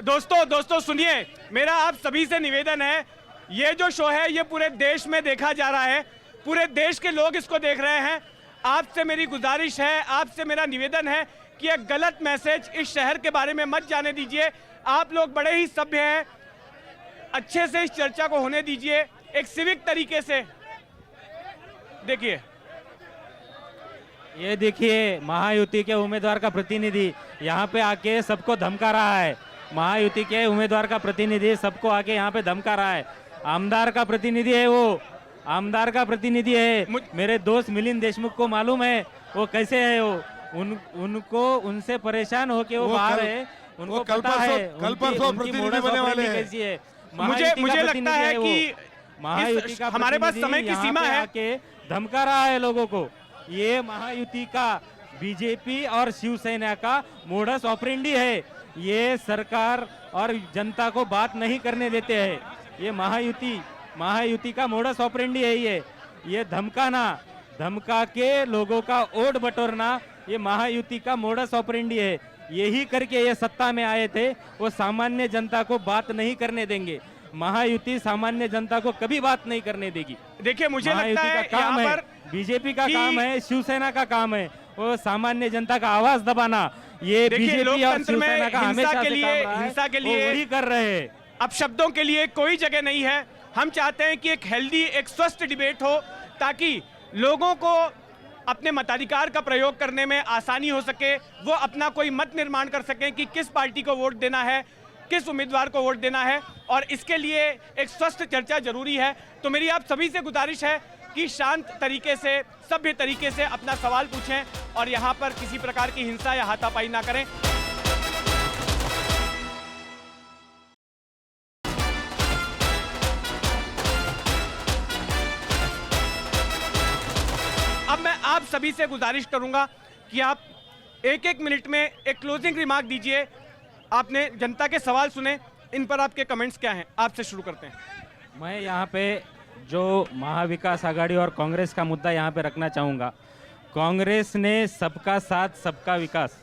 दोस्तों सुनिए, मेरा आप सभी से निवेदन है, ये जो शो है ये पूरे देश में देखा जा रहा है, पूरे देश के लोग इसको देख रहे हैं। आपसे मेरी गुजारिश है, आपसे मेरा निवेदन है कि एक गलत मैसेज इस शहर के बारे में मत जाने दीजिए। आप लोग बड़े ही सभ्य हैं, अच्छे से इस चर्चा को होने दीजिए, एक सिविक तरीके से। देखिए, ये देखिए महायुति के उम्मीदवार का प्रतिनिधि यहाँ पे आके सबको धमका रहा है। महायुति के उम्मीदवार का प्रतिनिधि सबको आके यहाँ पे धमका रहा है। आमदार का प्रतिनिधि है, वो आमदार का प्रतिनिधि है। मेरे दोस्त मिलिंद देशमुख को मालूम है वो कैसे है। वो उनको उनसे परेशान होके वो बाहर है, उनको पता है कल परसों प्रतिनिधि बने वाले हैं। कैसी है। मुझे लगता है कि महायुति का हमारे पास समय की सीमा है, के धमका रहा है लोगों को। ये महायुति का बीजेपी और शिवसेना का मोडस ऑपरेंडी है। ये सरकार और जनता को बात नहीं करने देते हैं। ये महायुति का मोडस ऑपरेंडी है। ये धमका के लोगों का वोट बटोरना, ये महायुति का मोडस ऑपरेंडी है। यही करके ये सत्ता में आए थे। वो सामान्य जनता को बात नहीं करने देंगे। महायुति सामान्य जनता को कभी बात नहीं करने देगी। देखिए, मुझे लगता है का काम है, बीजेपी का काम है, शिवसेना का काम है वो सामान्य जनता का आवाज दबाना। ये बीजेपी और शिवसेना का हमेशा से हिंसा के लिए वही कर रहे हैं। अब शब्दों के लिए कोई जगह नहीं है। हम चाहते हैं कि एक हेल्दी, एक स्वस्थ डिबेट हो, ताकि लोगों को अपने मताधिकार का प्रयोग करने में आसानी हो सके, वो अपना कोई मत निर्माण कर सकें कि किस पार्टी को वोट देना है, किस उम्मीदवार को वोट देना है, और इसके लिए एक स्वस्थ चर्चा जरूरी है। तो मेरी आप सभी से गुजारिश है कि शांत तरीके से, सभ्य तरीके से अपना सवाल पूछें और यहाँ पर किसी प्रकार की हिंसा या हाथापाई ना करें। अब मैं आप सभी से गुजारिश करूंगा कि आप एक मिनट में एक क्लोजिंग रिमार्क दीजिए। आपने जनता के सवाल सुने, इन पर आपके कमेंट्स क्या हैं? आपसे शुरू करते हैं। मैं यहाँ पे जो महाविकास आघाड़ी और कांग्रेस का मुद्दा यहाँ पे रखना चाहूँगा। कांग्रेस ने सबका साथ सबका विकास,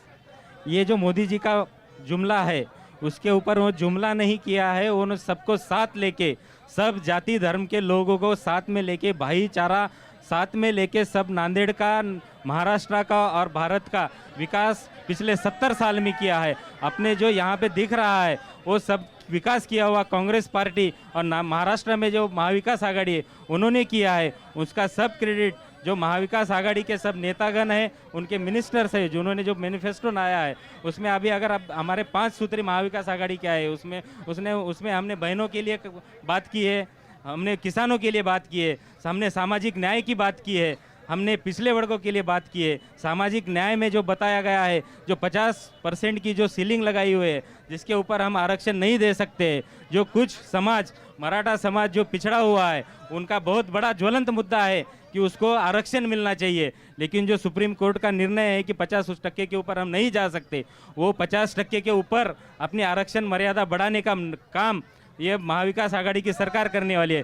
ये जो मोदी जी का जुमला है, उसके ऊपर वो जुमला नहीं किया है। उन्होंने सबको साथ लेके, सब जाति धर्म के लोगों को साथ में लेके, भाईचारा साथ में लेके, सब नांदेड़ का, महाराष्ट्र का और भारत का विकास पिछले 70 साल में किया है। अपने जो यहाँ पे दिख रहा है वो सब विकास किया हुआ कांग्रेस पार्टी और महाराष्ट्र में जो महाविकास आघाड़ी है उन्होंने किया है। उसका सब क्रेडिट जो महाविकास आघाड़ी के सब नेतागण हैं, उनके मिनिस्टर्स हैं, जिन्होंने जो मैनिफेस्टो लाया है, उसमें अभी अगर अब हमारे 5 सूत्री महाविकास आघाड़ी क्या है, उसमें हमने बहनों के लिए बात की है, हमने किसानों के लिए बात की है, हमने सामाजिक न्याय की बात की है, हमने पिछले वर्गों के लिए बात की है। सामाजिक न्याय में जो बताया गया है, जो 50% की जो सीलिंग लगाई हुई है, जिसके ऊपर हम आरक्षण नहीं दे सकते, जो कुछ समाज, मराठा समाज जो पिछड़ा हुआ है, उनका बहुत बड़ा ज्वलंत मुद्दा है कि उसको आरक्षण मिलना चाहिए। लेकिन जो सुप्रीम कोर्ट का निर्णय है कि 50% के ऊपर हम नहीं जा सकते, वो 50% के ऊपर अपनी आरक्षण मर्यादा बढ़ाने का काम ये महाविकास आघाड़ी की सरकार करने वाली है।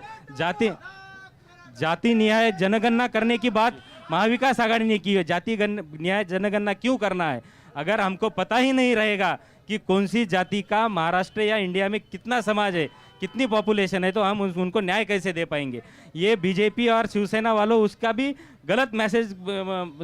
जाति न्याय जनगणना करने की बात महाविकास आघाड़ी ने की है। जाति न्याय जनगणना क्यों करना है? अगर हमको पता ही नहीं रहेगा कि कौन सी जाति का महाराष्ट्र या इंडिया में कितना समाज है, कितनी पॉपुलेशन है, तो हम उनको न्याय कैसे दे पाएंगे? ये बीजेपी और शिवसेना वालों उसका भी गलत मैसेज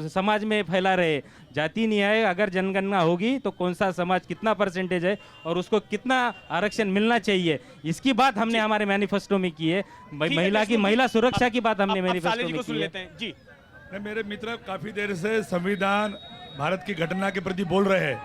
समाज में फैला रहे। जाति न्याय अगर जनगणना होगी तो कौन सा समाज कितना परसेंटेज है और उसको कितना आरक्षण मिलना चाहिए, इसकी बात हमने हमारे मैनिफेस्टो में की है। महिला सुरक्षा की बात हमने मैनिफेस्टो में की है। जी, मेरे मित्र काफी देर से संविधान, भारत की घटना के प्रति बोल रहे हैं।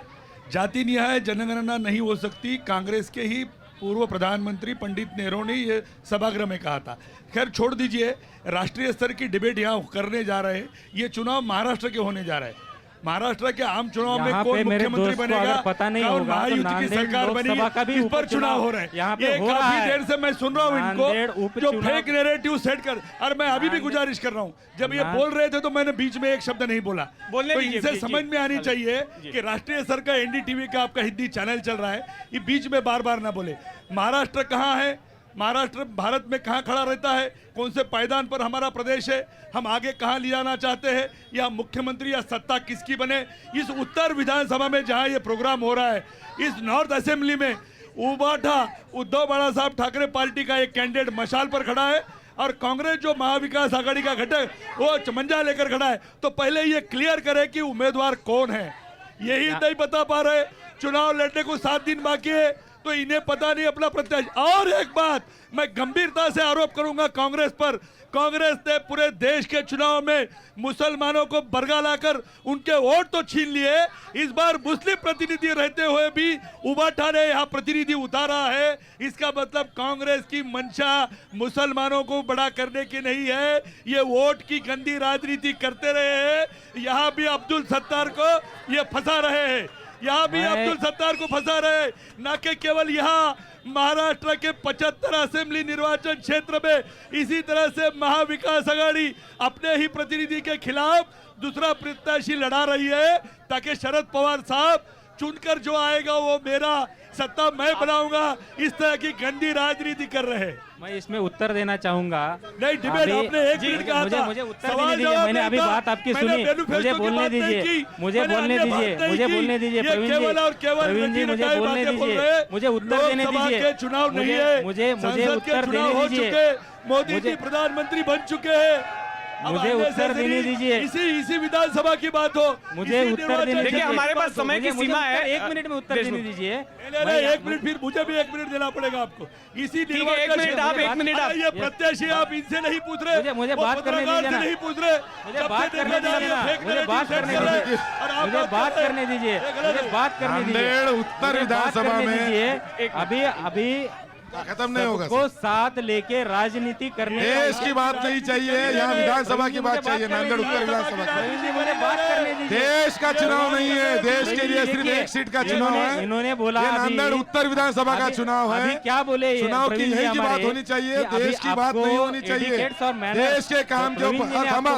जाति न्याय जनगणना नहीं हो सकती, कांग्रेस के ही पूर्व प्रधानमंत्री पंडित नेहरू ने ये सभागृह में कहा था। खैर छोड़ दीजिए, राष्ट्रीय स्तर की डिबेट यहाँ करने जा रहे हैं। ये चुनाव महाराष्ट्र के होने जा रहे हैं। महाराष्ट्र के आम चुनाव में कौन मुख्यमंत्री बनेगा, पता नहीं कौन होगा, महायुति की सरकार बनेगी, इस पर चुनाव हो रहे हैं। ये काफी देर से मैं सुन रहा हूँ इनको, जो फेक नैरेटिव सेट कर, और मैं अभी भी गुजारिश कर रहा हूँ, जब ये बोल रहे थे तो मैंने बीच में एक शब्द नहीं बोला। तो इनसे समझ में आनी चाहिए कि राष्ट्रीय स्तर का एनडीटीवी का आपका हिंदी चैनल चल रहा है, ये बीच में बार बार ना बोले। महाराष्ट्र कहाँ है, महाराष्ट्र भारत में कहाँ खड़ा रहता है, कौन से पायदान पर हमारा प्रदेश है, हम आगे कहाँ ले जाना चाहते हैं, या मुख्यमंत्री या सत्ता किसकी बने। इस उत्तर विधानसभा में जहाँ ये प्रोग्राम हो रहा है, इस नॉर्थ असेंबली में उबाठा उद्धव बाला साहब ठाकरे पार्टी का एक कैंडिडेट मशाल पर खड़ा है और कांग्रेस जो महाविकास आघाड़ी का घटक वो चमंजा लेकर खड़ा है। तो पहले ये क्लियर करे कि उम्मीदवार कौन है, यही नहीं बता पा रहे। चुनाव लड़ने को 7 दिन बाकी है तो इन्हें पता नहीं अपना प्रत्याशी। और एक बात मैं गंभीरता से आरोप करूंगा कांग्रेस पर, कांग्रेस ने पूरे देश के चुनाव में मुसलमानों को बरगा लाकर उनके वोट तो छीन लिए, इस बार मुस्लिम प्रतिनिधि रहते हुए भी उबाठा ने यहाँ प्रतिनिधि उतारा है। इसका मतलब कांग्रेस की मंशा मुसलमानों को बड़ा करने की नहीं है, ये वोट की गंदी राजनीति करते रहे हैं। यहाँ भी अब्दुल सत्तार को ये फंसा रहे हैं, यहाँ भी अब्दुल सत्तार को फंसा रहे, न कि केवल यहाँ महाराष्ट्र के 75 असेंबली निर्वाचन क्षेत्र में इसी तरह से महाविकास आघाड़ी अपने ही प्रतिनिधि के खिलाफ दूसरा प्रत्याशी लड़ा रही है, ताकि शरद पवार साहब चुनकर जो आएगा वो मेरा सत्ता मैं बनाऊंगा, इस तरह की गंदी राजनीति कर रहे हैं। मैं इसमें उत्तर देना चाहूंगा। नहीं, डिबेट आपने एक मिनट कहा था, मुझे उत्तर देने दीजिए। मैंने अभी बात आपकी सुनी, मुझे बोलने दीजिए, मुझे बोलने दीजिए, मुझे बोलने दीजिए। प्रवीण जी मुझे बोलने दीजिए, मुझे उत्तर देने दीजिए। चुनाव नहीं है, मुझे उत्तर देने दीजिए। मोदी जी प्रधानमंत्री बन चुके हैं, मुझे उत्तर देने दीजिए। इसी विधानसभा की बात हो, मुझे उत्तर देने देखिए हमारे पास समय की सीमा है, 1 मिनट में उत्तर देने दीजिए। नहीं, 1 मिनट, फिर मुझे भी 1 मिनट देना पड़ेगा आपको। इसी ठीक है, 1 मिनट आप, 1 मिनट आप। ये प्रत्याशी आप इनसे नहीं पूछ रहे, मुझे बात करने दीजिए ना, नहीं पूछ रहे, मुझे बात करने दीजिए ना, मुझे बात करने दीजिए, मुझे बात करने दीजिए, मुझे बात करने दीजिए। नांदेड़ उत्तर विधानसभा में अभी खत्म नहीं होगा को साथ लेके राजनीति करने देश की बात नहीं चाहिए, यहाँ विधानसभा की बात चाहिए। नांदेड़ उत्तर विधानसभा मुझे बात करने दीजिए। देश का चुनाव नहीं है, देश के लिए सिर्फ एक सीट का चुनाव है। इन्होंने बोला ये नांदेड़ उत्तर विधानसभा का चुनाव है। क्या बोले? चुनाव की यही की बात होनी चाहिए, देश की बात नहीं होनी चाहिए। देश के काम के ऊपर थमा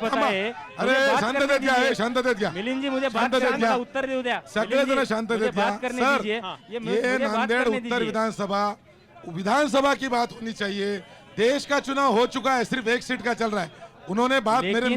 अरे शांत देत घ्या, शांत देत घ्या मिलिंद जी, मुझे बात शांत देत घ्या, उत्तर देऊ द्या। सगळे जण शांत देत घ्या। सर, ये नांदेड़ उत्तर विधानसभा की बात होनी चाहिए। देश का चुनाव हो चुका है, सिर्फ एक सीट का चल रहा है। उन्होंने बात मेरे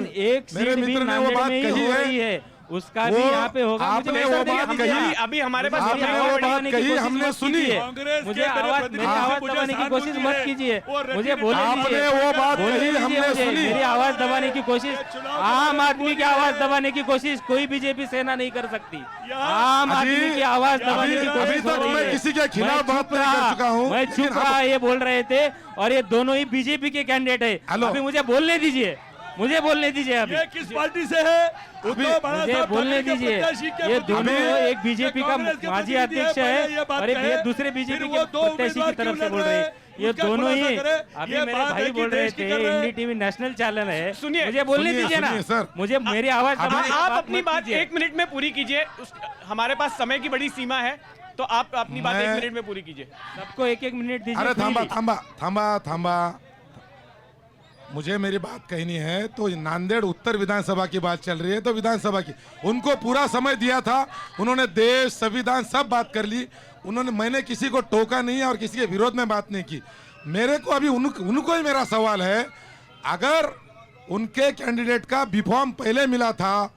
मित्र ने वो बात कही है, उसका भी यहाँ पे होगा। आपने वो बात कही, अभी हमारे पास आपने वो बात कही, हमने सुनी। मुझे आवाज दबाने की कोशिश मत कीजिए, मुझे बोलने आपने वो बात कही, हमने सुनी। मेरी आवाज दबाने की कोशिश, आम आदमी की आवाज दबाने की कोशिश कोई बीजेपी सेना नहीं कर सकती। आम आदमी की आवाज दबाने की कोशिश अभी तक मैं किसी के खिलाफ बात नहीं कर चुका हूँ। मैं चुप रहा, ये बोल रहे थे, और ये दोनों ही बीजेपी के कैंडिडेट है। अभी मुझे बोलने दीजिए, मुझे बोलने दीजिए। अभी ये किस पार्टी से है? मुझे बोलने दीजिए। ये दोनों, एक बीजेपी का माजी अध्यक्ष है और एक दूसरे बीजेपी के प्रत्याशी की तरफ से बोल रहे हैं। ये दोनों ही अभी मेरे भाई बोल रहे थे, एनडीटीवी नेशनल चैनल है। सुनिए, मुझे बोलने दीजिए ना, मुझे मेरी आवाज आप अपनी बात 1 मिनट में पूरी कीजिए। हमारे पास समय की बड़ी सीमा है, तो आप अपनी बात 1 मिनट में पूरी कीजिए। सबको 1-1 मिनट दीजिए। अरे थांबा, मुझे मेरी बात कहनी है। तो नांदेड़ उत्तर विधानसभा की बात चल रही है, तो विधानसभा की उनको पूरा समय दिया था। उन्होंने देश, संविधान सब बात कर ली। मैंने किसी को टोका नहीं है और किसी के विरोध में बात नहीं की। मेरे को अभी उनको ही मेरा सवाल है, अगर उनके कैंडिडेट का बी फॉर्म पहले मिला था,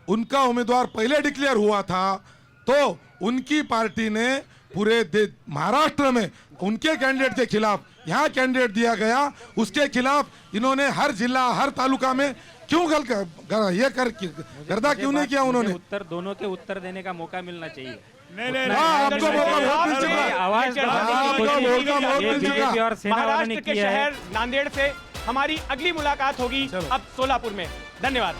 उनका उम्मीदवार पहले डिक्लेयर हुआ था, तो उनकी पार्टी ने पूरे महाराष्ट्र में उनके कैंडिडेट के खिलाफ यहाँ कैंडिडेट दिया गया, उसके खिलाफ इन्होंने हर जिला, हर तालुका में क्यों गर्दा क्यों नहीं किया उन्होंने? उत्तर, दोनों के उत्तर देने का मौका मिलना चाहिए। आपको मौका बहुत मिल चुका। आवाज और सेना वालों ने महाराष्ट्र के किया है। शहर नांदेड़ से हमारी अगली मुलाकात होगी अब सोलापुर में। धन्यवाद।